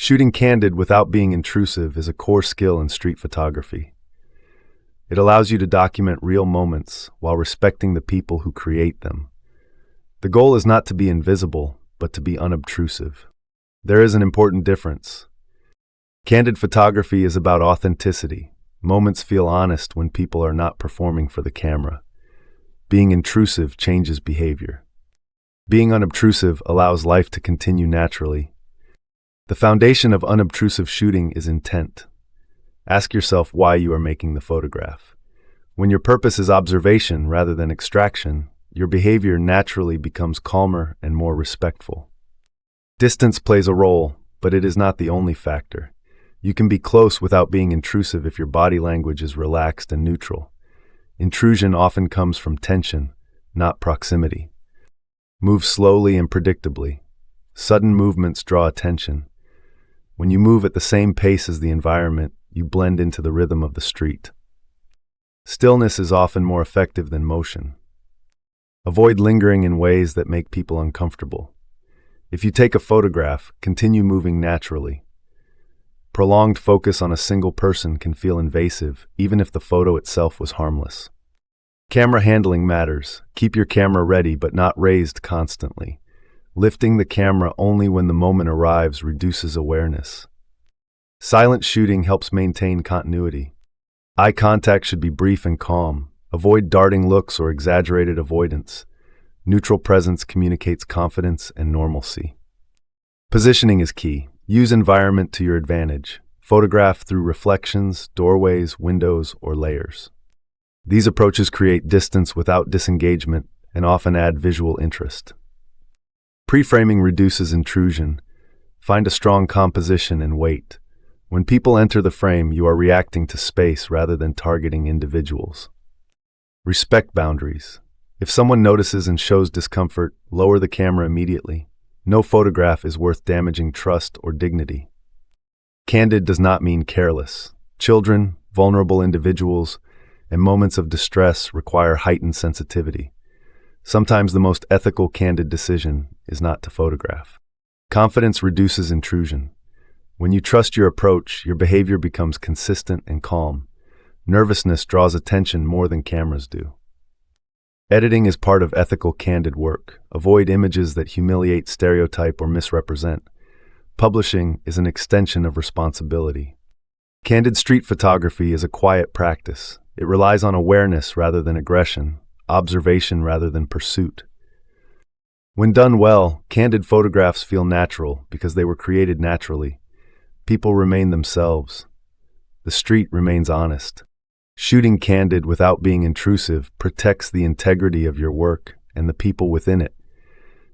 Shooting candid without being intrusive is a core skill in street photography. It allows you to document real moments while respecting the people who create them. The goal is not to be invisible, but to be unobtrusive. There is an important difference. Candid photography is about authenticity. Moments feel honest when people are not performing for the camera. Being intrusive changes behavior. Being unobtrusive allows life to continue naturally. The foundation of unobtrusive shooting is intent. Ask yourself why you are making the photograph. When your purpose is observation rather than extraction, your behavior naturally becomes calmer and more respectful. Distance plays a role, but it is not the only factor. You can be close without being intrusive if your body language is relaxed and neutral. Intrusion often comes from tension, not proximity. Move slowly and predictably. Sudden movements draw attention. When you move at the same pace as the environment, you blend into the rhythm of the street. Stillness is often more effective than motion. Avoid lingering in ways that make people uncomfortable. If you take a photograph, continue moving naturally. Prolonged focus on a single person can feel invasive, even if the photo itself was harmless. Camera handling matters. Keep your camera ready but not raised constantly. Lifting the camera only when the moment arrives reduces awareness. Silent shooting helps maintain continuity. Eye contact should be brief and calm. Avoid darting looks or exaggerated avoidance. Neutral presence communicates confidence and normalcy. Positioning is key. Use environment to your advantage. Photograph through reflections, doorways, windows, or layers. These approaches create distance without disengagement and often add visual interest. Pre-framing reduces intrusion. Find a strong composition and wait. When people enter the frame, you are reacting to space rather than targeting individuals. Respect boundaries. If someone notices and shows discomfort, lower the camera immediately. No photograph is worth damaging trust or dignity. Candid does not mean careless. Children, vulnerable individuals, and moments of distress require heightened sensitivity. Sometimes the most ethical candid decision is not to photograph. Confidence reduces intrusion. When you trust your approach, your behavior becomes consistent and calm. Nervousness draws attention more than cameras do. Editing is part of ethical candid work. Avoid images that humiliate, stereotype, or misrepresent. Publishing is an extension of responsibility. Candid street photography is a quiet practice. It relies on awareness rather than aggression, observation rather than pursuit. When done well, candid photographs feel natural because they were created naturally. People remain themselves. The street remains honest. Shooting candid without being intrusive protects the integrity of your work and the people within it.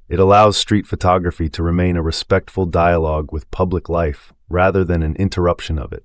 It allows street photography to remain a respectful dialogue with public life rather than an interruption of it.